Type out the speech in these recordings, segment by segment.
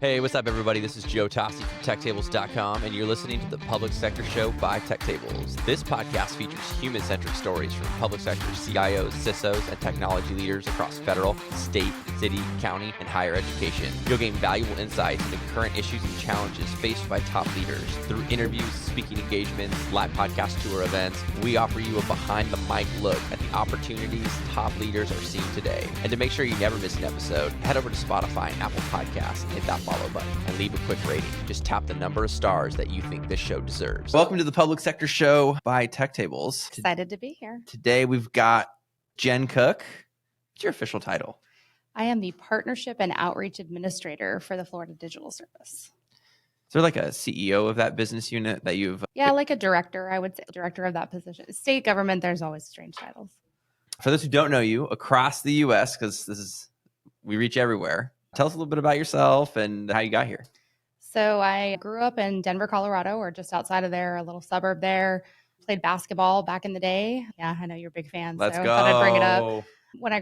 Hey, what's up, everybody? This is Joe Tossi from TechTables.com, and you're listening to the Public Sector Show by TechTables. This podcast features human-centric stories from public sector CIOs, CISOs, and technology leaders across federal, state, city, county, and higher education. You'll gain valuable insights into current issues and challenges faced by top leaders. Through interviews, speaking engagements, live podcast tour events, we offer you a behind-the-mic look at the opportunities top leaders are seeing today. And to make sure you never miss an episode, head over to Spotify and Apple Podcasts and hit that follow button and leave a quick rating. Just tap the number of stars that you think this show deserves. Welcome to the Public Sector Show by TechTables. Excited to be here. Today we've got Jen Cooke. What's your official title? I am the Partnership and Outreach Administrator for the Florida Digital Service. Is there like a CEO of that business unit that you've... Yeah, like a director, I would say, director of that position. State government, there's always strange titles. For those who don't know you, across the U.S., because we reach everywhere, tell us a little bit about yourself and how you got here. So I grew up in Denver, Colorado, or just outside of there, a little suburb there. Played basketball back in the day. Yeah, I know you're a big fan. Let's so go. I thought I'd bring it up. When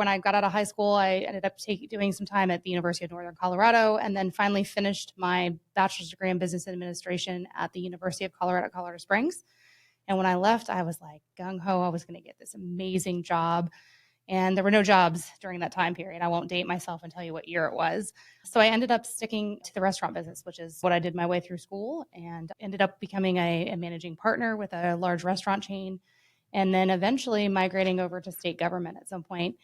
I got out of high school, I ended up doing some time at the University of Northern Colorado, and then finally finished my bachelor's degree in business administration at the University of Colorado, Colorado Springs. And when I left, I was like gung-ho. I was going to get this amazing job. And there were no jobs during that time period. I won't date myself and tell you what year it was. So I ended up sticking to the restaurant business, which is what I did my way through school, and ended up becoming a managing partner with a large restaurant chain, and then eventually migrating over to state government at some point.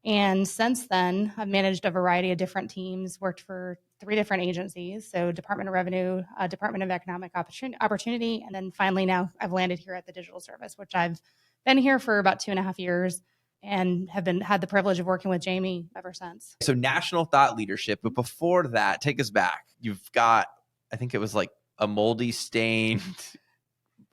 And since then, I've managed a variety of different teams, worked for 3 different agencies. So Department of Revenue, Department of Economic Opportunity, and then finally now I've landed here at the Digital Service, which I've been here for about 2.5 years. And have had the privilege of working with Jamie ever since. So national thought leadership, but before that, take us back. You've got, I think it was like a moldy stained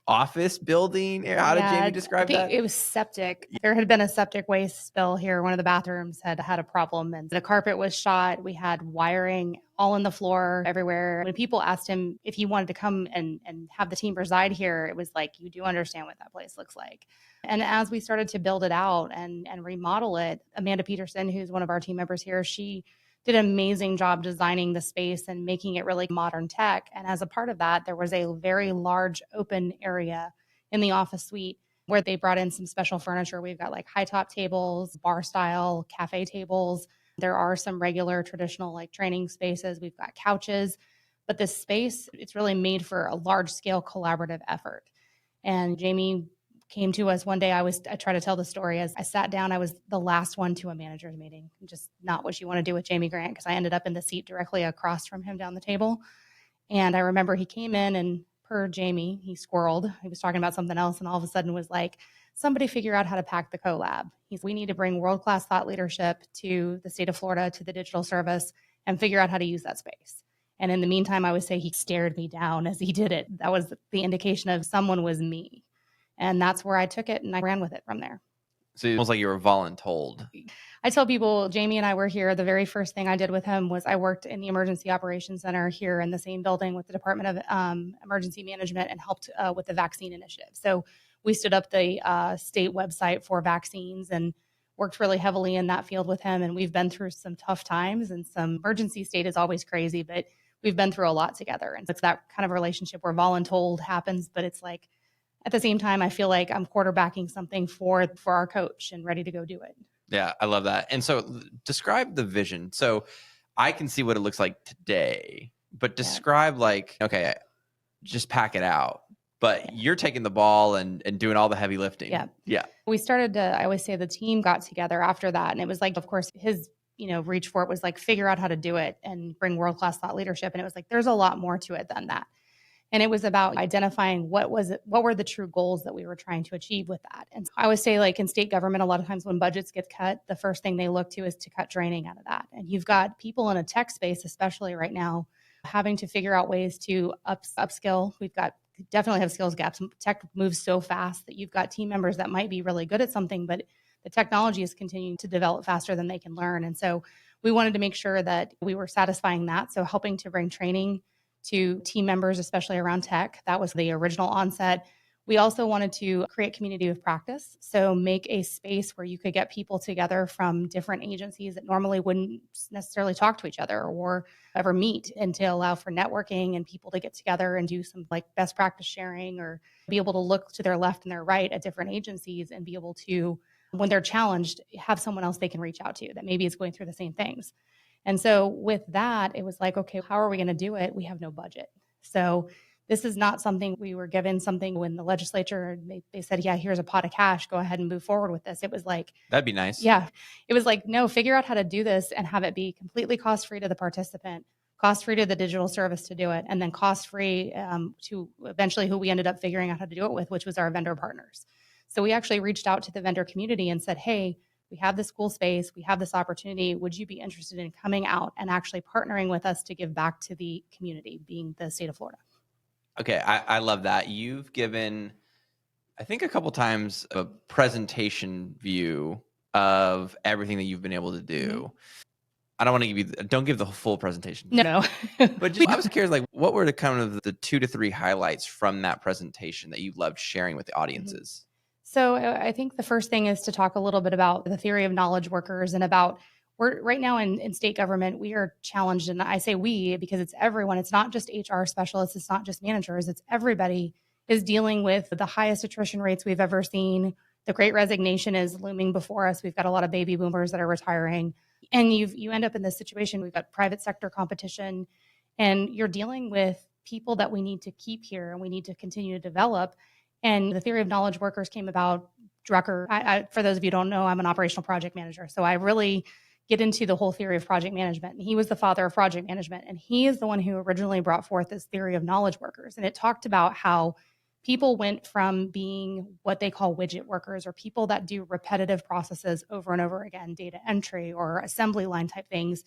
office building. How did Jamie describe that? It was septic. There had been a septic waste spill here. One of the bathrooms had a problem, and the carpet was shot. We had wiring all in the floor everywhere. When people asked him if he wanted to come and have the team reside here, it was like, you do understand what that place looks like. And as we started to build it out and remodel it, Amanda Peterson, who's one of our team members here, she did an amazing job designing the space and making it really modern tech. And as a part of that, there was a very large open area in the office suite where they brought in some special furniture. We've got like high top tables, bar style, cafe tables. There are some regular traditional like training spaces. We've got couches, but this space, it's really made for a large scale collaborative effort. And Jamie came to us one day. I try to tell the story as I sat down. I was the last one to a manager's meeting, just not what you want to do with Jamie Grant, because I ended up in the seat directly across from him down the table. And I remember he came in, and per Jamie, he squirreled. He was talking about something else, and all of a sudden was like, somebody figure out how to pack the CoLab. We need to bring world-class thought leadership to the state of Florida, to the digital service, and figure out how to use that space. And in the meantime, I would say he stared me down as he did it. That was the indication of someone was me. And that's where I took it, and I ran with it from there. So it was like you were voluntold. I tell people, Jamie and I were here. The very first thing I did with him was I worked in the Emergency Operations Center here in the same building with the Department of Emergency Management and helped with the vaccine initiative. So we stood up the state website for vaccines and worked really heavily in that field with him. And we've been through some tough times, and some emergency state is always crazy, but we've been through a lot together. And it's that kind of relationship where voluntold happens, but it's like, at the same time, I feel like I'm quarterbacking something for our coach and ready to go do it. Yeah, I love that. And so describe the vision. So I can see what it looks like today, but describe like, okay, just pack it out. But you're taking the ball and doing all the heavy lifting. Yeah. We started to, I always say the team got together after that. And it was like, of course, his reach for it was like, figure out how to do it and bring world-class thought leadership. And it was like, there's a lot more to it than that. And it was about identifying what were the true goals that we were trying to achieve with that. And so I would say, like in state government, a lot of times when budgets get cut, the first thing they look to is to cut training out of that. And you've got people in a tech space, especially right now, having to figure out ways to upskill. Definitely have skills gaps. Tech moves so fast that you've got team members that might be really good at something, but the technology is continuing to develop faster than they can learn. And so we wanted to make sure that we were satisfying that. So helping to bring training to team members, especially around tech. That was the original onset. We also wanted to create community of practice. So make a space where you could get people together from different agencies that normally wouldn't necessarily talk to each other or ever meet, and to allow for networking and people to get together and do some like best practice sharing, or be able to look to their left and their right at different agencies and be able to, when they're challenged, have someone else they can reach out to that maybe is going through the same things. And so with that, it was like, okay, how are we going to do it? We have no budget. So this is not something we were given something when the legislature, they said, yeah, here's a pot of cash, go ahead and move forward with this. It was like, That'd be nice. yeah, it was like, no, figure out how to do this and have it be completely cost-free to the participant, cost-free to the digital service to do it, and then cost-free to eventually who we ended up figuring out how to do it with, which was our vendor partners. So we actually reached out to the vendor community and said, hey, we have this cool space, we have this opportunity. Would you be interested in coming out and actually partnering with us to give back to the community, being the state of Florida? Okay, I love that. You've given, I think, a couple times a presentation view of everything that you've been able to do. Mm-hmm. I don't want to don't give the full presentation. No. But just, I was curious, like, what were the kind of the 2 to 3 highlights from that presentation that you loved sharing with the audiences? So I think the first thing is to talk a little bit about the theory of knowledge workers, and about, we're right now in state government, we are challenged. And I say we because it's everyone. It's not just HR specialists. It's not just managers. It's everybody is dealing with the highest attrition rates we've ever seen. The Great Resignation is looming before us. We've got a lot of baby boomers that are retiring. And you end up in this situation. We've got private sector competition, and you're dealing with people that we need to keep here and we need to continue to develop. And the theory of knowledge workers came about. Drucker, for those of you who don't know, I'm an operational project manager. So I really get into the whole theory of project management. And he was the father of project management. And he is the one who originally brought forth this theory of knowledge workers. And it talked about how people went from being what they call widget workers, or people that do repetitive processes over and over again, data entry or assembly line type things,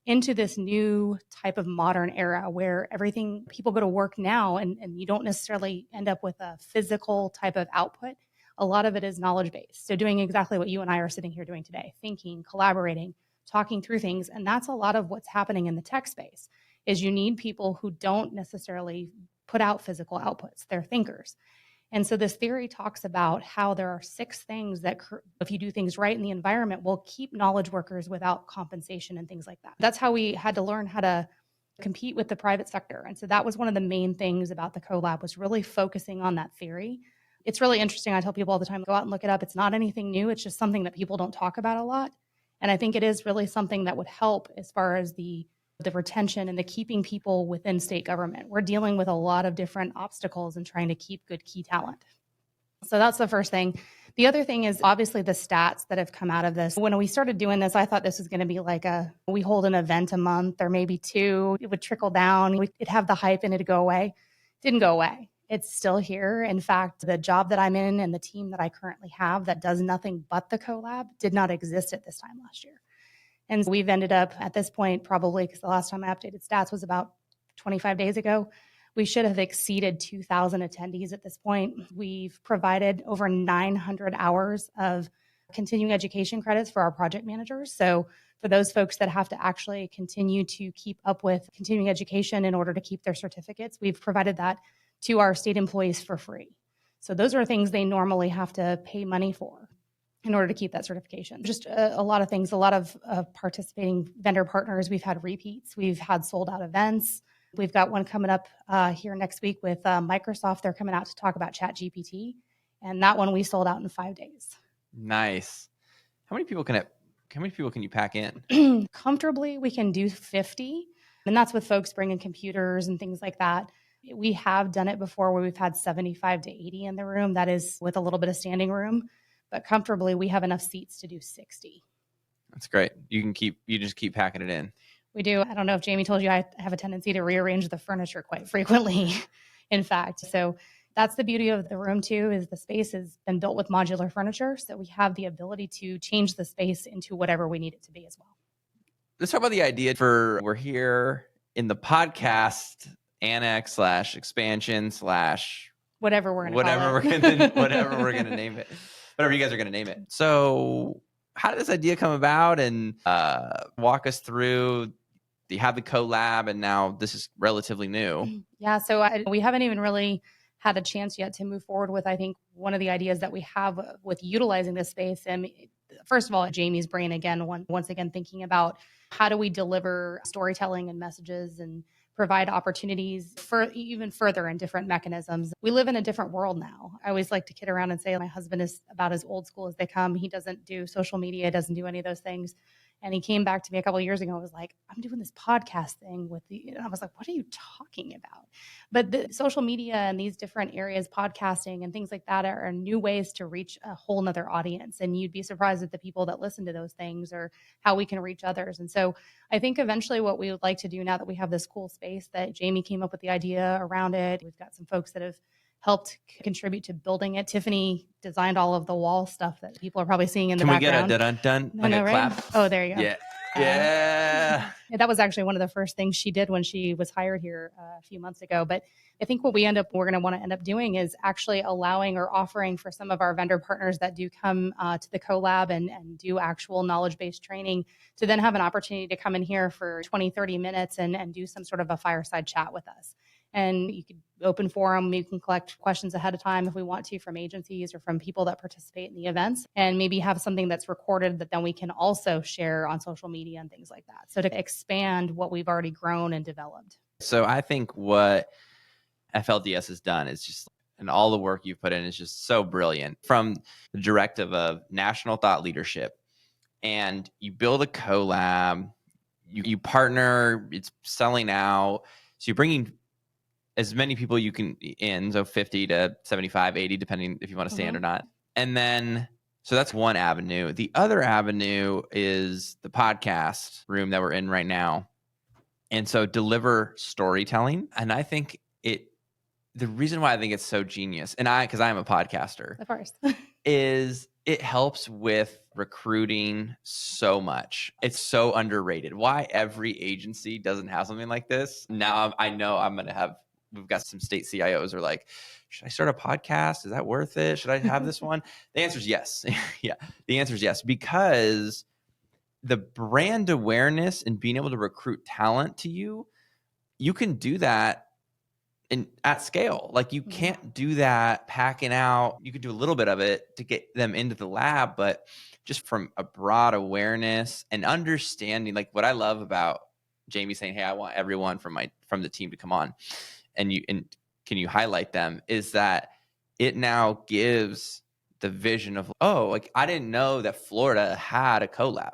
into this new type of modern era where people go to work now and you don't necessarily end up with a physical type of output. A lot of it is knowledge based. So doing exactly what you and I are sitting here doing today, thinking, collaborating, talking through things. And that's a lot of what's happening in the tech space, is you need people who don't necessarily put out physical outputs. They're thinkers. And so this theory talks about how there are 6 things that, if you do things right in the environment, will keep knowledge workers without compensation and things like that. That's how we had to learn how to compete with the private sector. And so that was one of the main things about the CoLab, was really focusing on that theory. It's really interesting. I tell people all the time, go out and look it up. It's not anything new. It's just something that people don't talk about a lot. And I think it is really something that would help as far as the retention and the keeping people within state government. We're dealing with a lot of different obstacles and trying to keep good key talent. So that's the first thing. The other thing is obviously the stats that have come out of this. When we started doing this, I thought this was going to be like we hold an event a month or maybe 2. It would trickle down. It'd have the hype and it'd go away. It didn't go away. It's still here. In fact, the job that I'm in and the team that I currently have that does nothing but the CoLab did not exist at this time last year. And we've ended up at this point, probably because the last time I updated stats was about 25 days ago, we should have exceeded 2,000 attendees at this point. We've provided over 900 hours of continuing education credits for our project managers. So for those folks that have to actually continue to keep up with continuing education in order to keep their certificates, we've provided that to our state employees for free. So those are things they normally have to pay money for in order to keep that certification. Just a lot of things, a lot of participating vendor partners. We've had repeats. We've had sold out events. We've got one coming up here next week with Microsoft. They're coming out to talk about ChatGPT. And that one we sold out in 5 days. Nice. How many people can you pack in? Comfortably, we can do 50. And that's with folks bringing computers and things like that. We have done it before where we've had 75 to 80 in the room. That is with a little bit of standing room. But comfortably, we have enough seats to do 60. That's great. You just keep packing it in. We do. I don't know if Jamie told you, I have a tendency to rearrange the furniture quite frequently, in fact. So that's the beauty of the room too, is the space has been built with modular furniture. So we have the ability to change the space into whatever we need it to be as well. Let's talk about the idea we're here in the podcast annex / expansion / whatever we're going to name it. Whatever you guys are going to name it. So how did this idea come about, and walk us through? You have the CoLab, and now this is relatively new. Yeah, so we haven't even really had a chance yet to move forward with, I think, one of the ideas that we have with utilizing this space. And first of all, Jamie's brain again, once again, thinking about how do we deliver storytelling and messages and provide opportunities for even further and different mechanisms. We live in a different world now. I always like to kid around and say my husband is about as old school as they come. He doesn't do social media, doesn't do any of those things. And he came back to me a couple of years ago and was like, I'm doing this podcast thing and I was like, what are you talking about? But the social media and these different areas, podcasting and things like that are new ways to reach a whole nother audience. And you'd be surprised at the people that listen to those things or how we can reach others. And so I think eventually what we would like to do now that we have this cool space that Jamie came up with the idea around it, we've got some folks that have helped contribite to building it. Tiffany designed all of the wall stuff that people are probably seeing in the background. Can we get a dun-dun, I like know, a right? clap? Oh, there you go. Yeah. Yeah. That was actually one of the first things she did when she was hired here a few months ago. But I think what we're going to want to end up doing is actually allowing or offering for some of our vendor partners that do come to the CoLab and do actual knowledge-based training to then have an opportunity to come in here for 20, 30 minutes and do some sort of a fireside chat with us. And you could open forum. You can collect questions ahead of time if we want to from agencies or from people that participate in the events, and maybe have something that's recorded that then we can also share on social media and things like that. So to expand what we've already grown and developed. So I think what FLDS has done is just, and all the work you've put in is just so brilliant, from the directive of national thought leadership. And you build a CoLab, you partner, it's selling out. So you're bringing as many people you can in, so 50 to 75, 80, depending if you want to stand or not. And then, so that's one avenue. The other avenue is the podcast room that we're in right now. And so deliver storytelling. And I think the reason why I think it's so genius, and because I'm a podcaster, Of course, is it helps with recruiting so much. It's so underrated. Why every agency doesn't have something like this. Now I know we've got some state CIOs are like, should I start a podcast? Is that worth it? Should I have this one? The answer is yes. Yeah. The answer is yes, because the brand awareness and being able to recruit talent to you can do that at scale. Like you can't do that packing out. You could do a little bit of it to get them into the lab, but just from a broad awareness and understanding, like what I love about Jamie saying, hey, I want everyone from the team to come on, and can you highlight them, is that it now gives the vision of, oh, like I didn't know that Florida had a CoLab.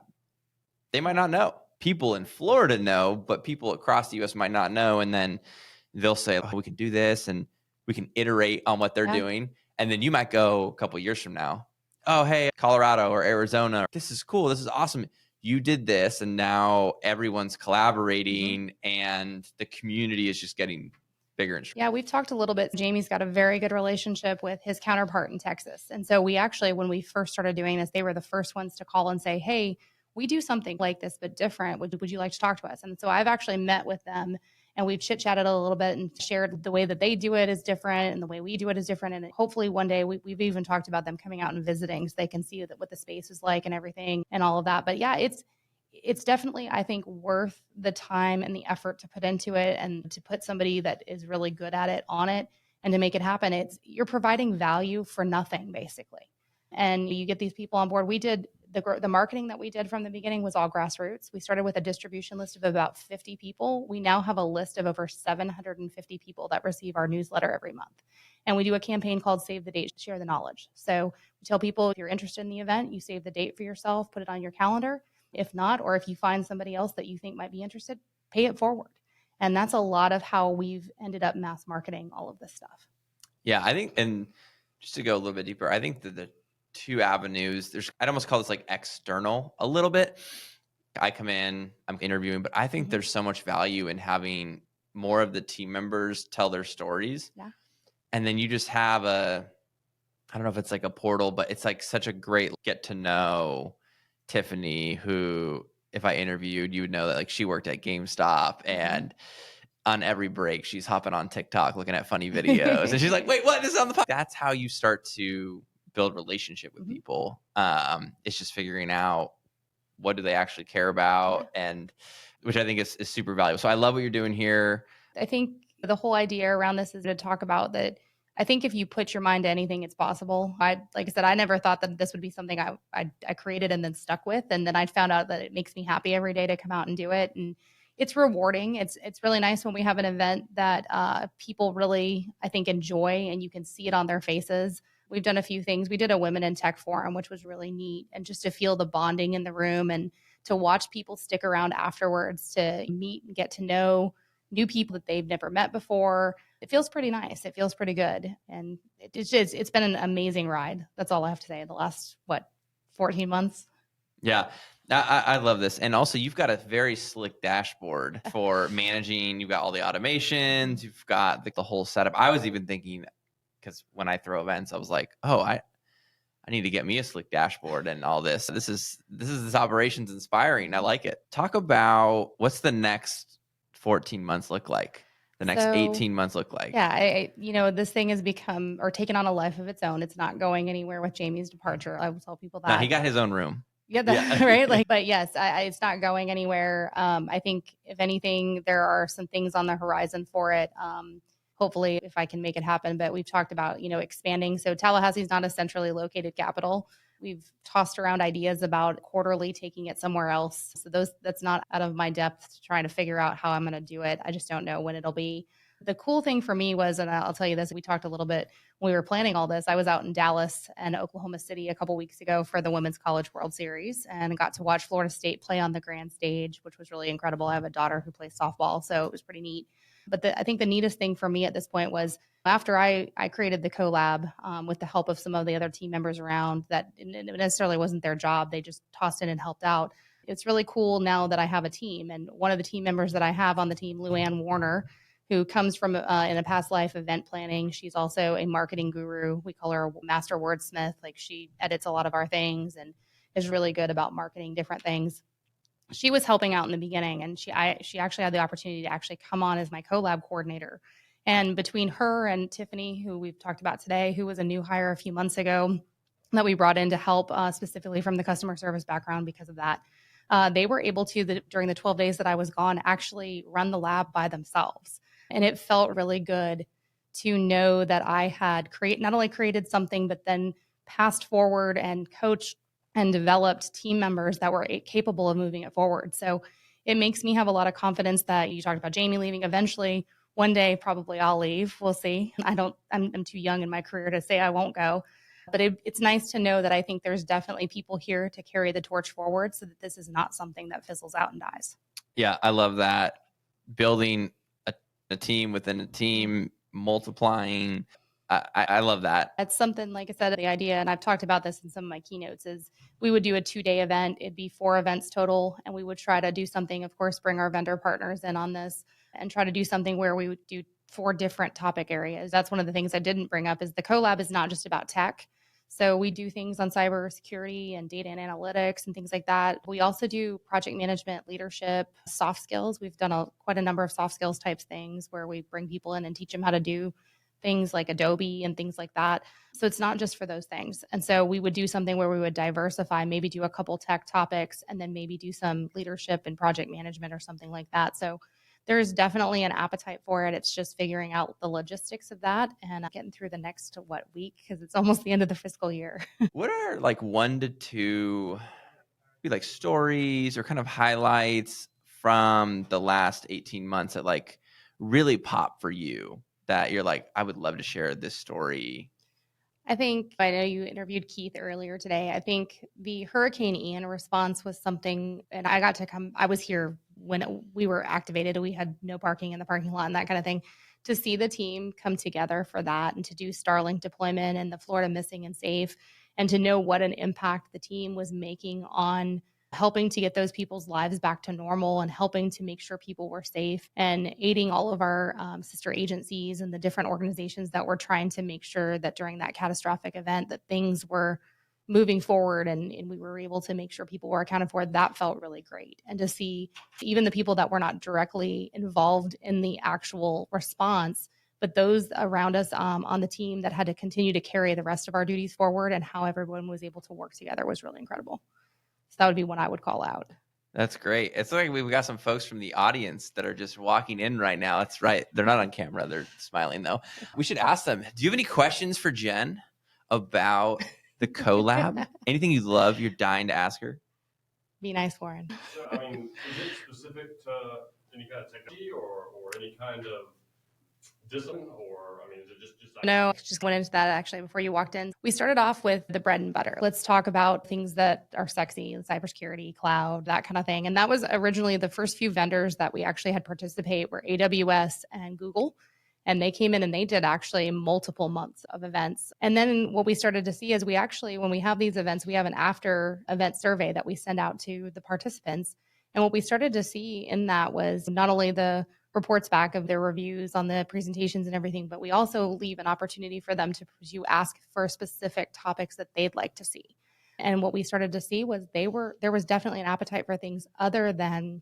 They might not know. People in Florida know, but people across the US might not know. And then they'll say, oh, we can do this and we can iterate on what they're doing. And then you might go a couple of years from now, oh, hey, Colorado or Arizona, this is cool. This is awesome. You did this. And now everyone's collaborating and the community is just getting bigger and stronger. Yeah, we've talked a little bit. Jamie's got a very good relationship with his counterpart in Texas. And so we actually, when we first started doing this, they were the first ones to call and say, hey, we do something like this, but different. Would you like to talk to us? And so I've actually met with them and we've chit-chatted a little bit and shared the way that they do it is different and the way we do it is different. And hopefully one day we've even talked about them coming out and visiting so they can see what the space is like and everything and all of that. But yeah, it's definitely, I think, worth the time and the effort to put into it and to put somebody that is really good at it on it and to make it happen. You're providing value for nothing, basically. And you get these people on board. We did the marketing that we did from the beginning was all grassroots. We started with a distribution list of about 50 people. We now have a list of over 750 people that receive our newsletter every month. And we do a campaign called Save the Date, Share the Knowledge. So we tell people if you're interested in the event, you save the date for yourself, put it on your calendar. If not, or if you find somebody else that you think might be interested, pay it forward. And that's a lot of how we've ended up mass marketing all of this stuff. Yeah, I think, and just to go a little bit deeper, I think that the two avenues, I'd almost call this like external a little bit. I come in, I'm interviewing, but I think there's so much value in having more of the team members tell their stories. Yeah. And then you just have I don't know if it's like a portal, but it's like such a great get to know Tiffany, who if I interviewed, you would know that like she worked at GameStop and on every break she's hopping on TikTok looking at funny videos and she's like, wait, what? This is on the podcast. That's how you start to build relationship with people. It's just figuring out what do they actually care about, and which I think is super valuable. So I love what you're doing here. I think the whole idea around this is to talk about that I think if you put your mind to anything, it's possible. Like I said, I never thought that this would be something I created and then stuck with. And then I found out that it makes me happy every day to come out and do it. And it's rewarding. It's really nice when we have an event that people really, I think, enjoy, and you can see it on their faces. We've done a few things. We did a Women in Tech forum, which was really neat. And just to feel the bonding in the room and to watch people stick around afterwards to meet and get to know new people that they've never met before. It feels pretty nice. It feels pretty good. And it's been an amazing ride. That's all I have to say. The last, 14 months? Yeah. I love this. And also, you've got a very slick dashboard for managing. You've got all the automations. You've got the whole setup. I was even thinking, because when I throw events, I was like, oh, I need to get me a slick dashboard and all this. This operation's inspiring. I like it. Talk about what's the next 14 months look like? The next 18 months look like? Yeah, this thing has become or taken on a life of its own. It's not going anywhere with Jamie's departure. I will tell people that. No, he got his own room. Yeah, right. But yes, it's not going anywhere. I think if anything, there are some things on the horizon for it. Hopefully, if I can make it happen. But we've talked about, expanding. So Tallahassee is not a centrally located capital. We've tossed around ideas about quarterly taking it somewhere else. So that's not out of my depth trying to figure out how I'm going to do it. I just don't know when it'll be. The cool thing for me was, and I'll tell you this, we talked a little bit when we were planning all this. I was out in Dallas and Oklahoma City a couple weeks ago for the Women's College World Series and got to watch Florida State play on the grand stage, which was really incredible. I have a daughter who plays softball, so it was pretty neat. But I think the neatest thing for me at this point was after I created the CoLab with the help of some of the other team members around that it necessarily wasn't their job. They just tossed in and helped out. It's really cool now that I have a team. And one of the team members that I have on the team, Luann Warner, who comes from in a past life event planning. She's also a marketing guru. We call her a master wordsmith. Like she edits a lot of our things and is really good about marketing different things. She was helping out in the beginning, and she actually had the opportunity to actually come on as my CoLab coordinator. And between her and Tiffany, who we've talked about today, who was a new hire a few months ago that we brought in to help specifically from the customer service background because of that, they were able to, during the 12 days that I was gone, actually run the lab by themselves. And it felt really good to know that I had not only created something, but then passed forward and coached and developed team members that were capable of moving it forward. So it makes me have a lot of confidence that you talked about Jamie leaving eventually. One day, probably I'll leave. We'll see. I'm too young in my career to say I won't go. But it's nice to know that I think there's definitely people here to carry the torch forward so that this is not something that fizzles out and dies. Yeah, I love that. Building a team within a team, multiplying. I love that. That's something, like I said, the idea, and I've talked about this in some of my keynotes, is we would do a 2-day event. It'd be 4 events total, and we would try to do something, of course, bring our vendor partners in on this and try to do something where we would do 4 different topic areas. That's one of the things I didn't bring up is the CoLab is not just about tech. So we do things on cybersecurity and data and analytics and things like that. We also do project management, leadership, soft skills. We've done quite a number of soft skills types things where we bring people in and teach them how to do things like Adobe and things like that. So it's not just for those things. And so we would do something where we would diversify, maybe do a couple tech topics and then maybe do some leadership and project management or something like that. So there's definitely an appetite for it. It's just figuring out the logistics of that and getting through the next week because it's almost the end of the fiscal year. What are like 1 to 2 like stories or kind of highlights from the last 18 months that like really pop for you that you're like, I would love to share this story? I know you interviewed Keith earlier today. I think the Hurricane Ian response was something, and I was here when we were activated. We had no parking in the parking lot and that kind of thing. To see the team come together for that and to do Starlink deployment and the Florida Missing and Safe, and to know what an impact the team was making on helping to get those people's lives back to normal and helping to make sure people were safe and aiding all of our sister agencies and the different organizations that were trying to make sure that during that catastrophic event that things were moving forward and we were able to make sure people were accounted for. That felt really great. And to see even the people that were not directly involved in the actual response, but those around us on the team that had to continue to carry the rest of our duties forward and how everyone was able to work together was really incredible. So that would be one I would call out. That's great. It's like we've got some folks from the audience that are just walking in right now. That's right. They're not on camera. They're smiling though. We should ask them. Do you have any questions for Jen about the CoLab? Anything you love, you're dying to ask her? Be nice, Warren. So, I mean, is it specific to any kind of technology or any kind of discipline, or I mean, is it just No, just went into that actually before you walked in. We started off with the bread and butter. Let's talk about things that are sexy, cybersecurity, cloud, that kind of thing. And that was originally the first few vendors that we actually had participate were AWS and Google. And they came in and they did actually multiple months of events. And then what we started to see is we actually, when we have these events, we have an after event survey that we send out to the participants. And what we started to see in that was not only the reports back of their reviews on the presentations and everything, but we also leave an opportunity for them to ask for specific topics that they'd like to see. And what we started to see was there was definitely an appetite for things other than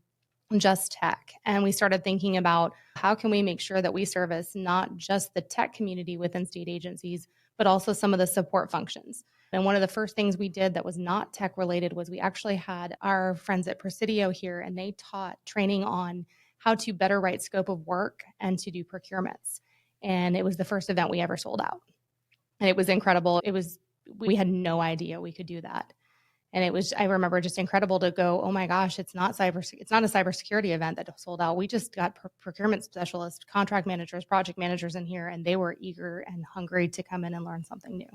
just tech. And we started thinking about how can we make sure that we service not just the tech community within state agencies, but also some of the support functions. And one of the first things we did that was not tech related was we actually had our friends at Presidio here, and they taught training on how to better write scope of work and to do procurements. And it was the first event we ever sold out. And it was incredible. We had no idea we could do that. And I remember just incredible to go, oh my gosh, it's not a cybersecurity event that sold out. We just got procurement specialists, contract managers, project managers in here, and they were eager and hungry to come in and learn something new.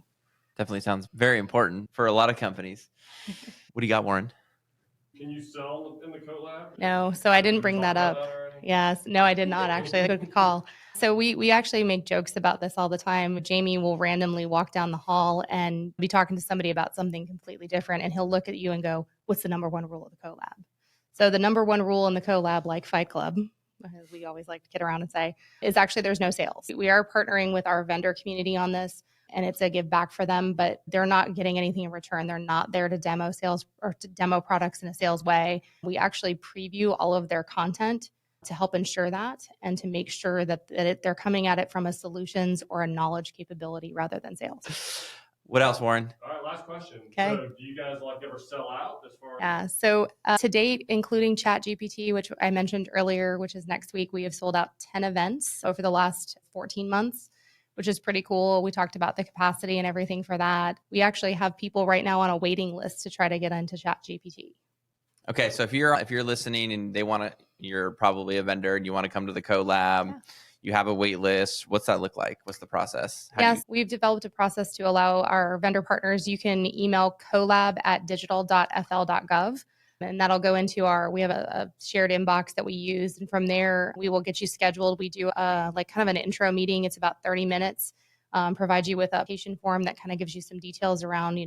Definitely sounds very important for a lot of companies. What do you got, Warren? Can you sell in the CoLab? No, so I didn't bring that up. Yes, no, I did not actually. Good call. So we actually make jokes about this all the time. Jamie will randomly walk down the hall and be talking to somebody about something completely different, and he'll look at you and go, "What's the number one rule of the CoLab?" So the number one rule in the CoLab, like Fight Club, as we always like to kid around and say, is actually there's no sales. We are partnering with our vendor community on this, and it's a give back for them, but they're not getting anything in return. They're not there to demo sales or to demo products in a sales way. We actually preview all of their content to help ensure that and to make sure that they're coming at it from a solutions or a knowledge capability rather than sales. What else, Warren? All right, last question. Okay. So do you guys ever sell out as far as? Yeah. So to date, including ChatGPT, which I mentioned earlier, which is next week, we have sold out 10 events over the last 14 months, which is pretty cool. We talked about the capacity and everything for that. We actually have people right now on a waiting list to try to get into ChatGPT. Okay, so if you're listening and you're probably a vendor and you want to come to the CoLab, you have a wait list. What's that look like? What's the process? We've developed a process to allow our vendor partners. You can email colab@digital.fl.gov. And that'll go into we have a shared inbox that we use. And from there, we will get you scheduled. We do kind of an intro meeting. It's about 30 minutes, provide you with an application form that kind of gives you some details around,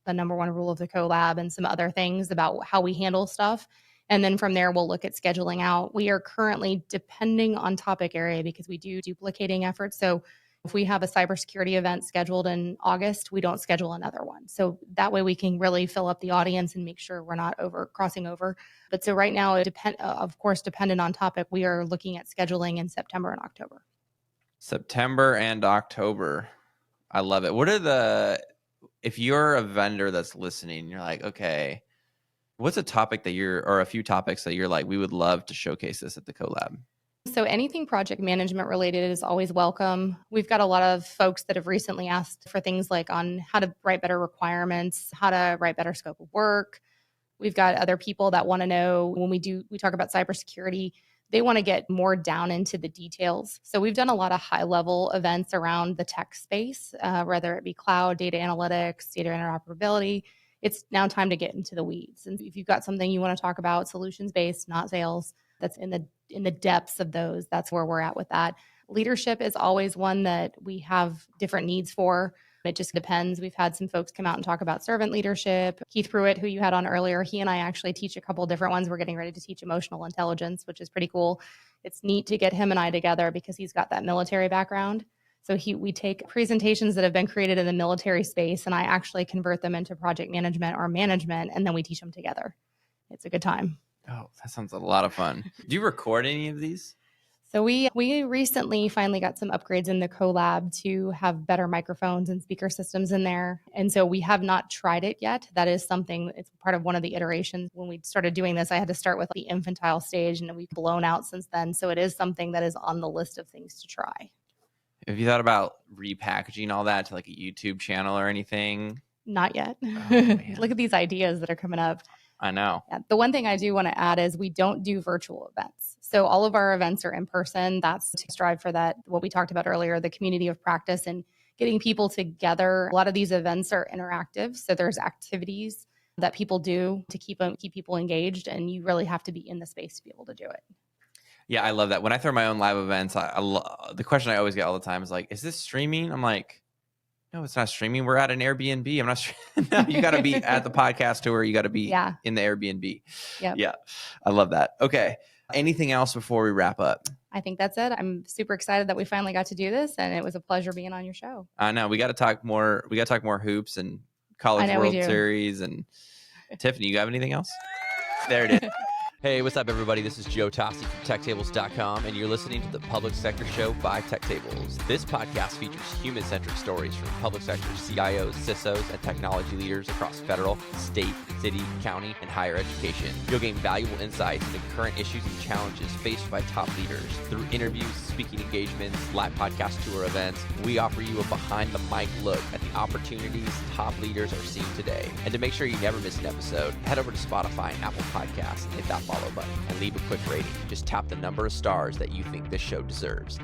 the number one rule of the CoLab and some other things about how we handle stuff. And then from there, we'll look at scheduling out. We are currently, depending on topic area, because we do duplicating efforts. So if we have a cybersecurity event scheduled in August, we don't schedule another one. So that way we can really fill up the audience and make sure we're not crossing over. But so right now, of course, dependent on topic, we are looking at scheduling in September and October. September and October. I love it. If you're a vendor that's listening, you're like, okay, what's a topic or a few topics that you're like, we would love to showcase this at the CoLab? So anything project management related is always welcome. We've got a lot of folks that have recently asked for things like on how to write better requirements, how to write better scope of work. We've got other people that want to know when we talk about cybersecurity, they want to get more down into the details. So we've done a lot of high level events around the tech space, whether it be cloud, data analytics, data interoperability. It's now time to get into the weeds. And if you've got something you want to talk about, solutions based, not sales, that's in the depths of those, that's where we're at with that. Leadership is always one that we have different needs for. It just depends. We've had some folks come out and talk about servant leadership. Keith Pruitt, who you had on earlier, he and I actually teach a couple of different ones. We're getting ready to teach emotional intelligence, which is pretty cool. It's neat to get him and I together because he's got that military background. So we take presentations that have been created in the military space and I actually convert them into project management or management, and then we teach them together. It's a good time. Oh, that sounds a lot of fun. Do you record any of these? So we recently finally got some upgrades in the CoLab to have better microphones and speaker systems in there. And so we have not tried it yet. That is something, it's part of one of the iterations. When we started doing this, I had to start with the infantile stage and we've blown out since then. So it is something that is on the list of things to try. Have you thought about repackaging all that to like a YouTube channel or anything? Not yet. Oh, man. Look at these ideas that are coming up. I know. Yeah. The one thing I do want to add is we don't do virtual events. So all of our events are in person. That's to strive for that, what we talked about earlier, the community of practice and getting people together. A lot of these events are interactive. So there's activities that people do to keep people engaged, and you really have to be in the space to be able to do it. Yeah, I love that. When I throw my own live events, the question I always get all the time is like, is this streaming? I'm like, no, it's not streaming. We're at an Airbnb. I'm not. No, you got to be at the podcast tour. You got to be in the Airbnb. Yep. Yeah, I love that. Okay. Anything else before we wrap up? I think that's it. I'm super excited that we finally got to do this, and it was a pleasure being on your show. I know. We got to talk more. We got to talk more hoops and College World Series. And Tiffany, you have anything else? There it is. Hey, what's up, everybody? This is Joe Tossi from TechTables.com, and you're listening to the Public Sector Show by TechTables. This podcast features human-centric stories from public sector CIOs, CISOs, and technology leaders across federal, state, city, county, and higher education. You'll gain valuable insights into current issues and challenges faced by top leaders. Through interviews, speaking engagements, live podcast tour events, we offer you a behind-the-mic look at the opportunities top leaders are seeing today. And to make sure you never miss an episode, head over to Spotify and Apple Podcasts and hit that follow button and leave a quick rating. Just tap the number of stars that you think this show deserves.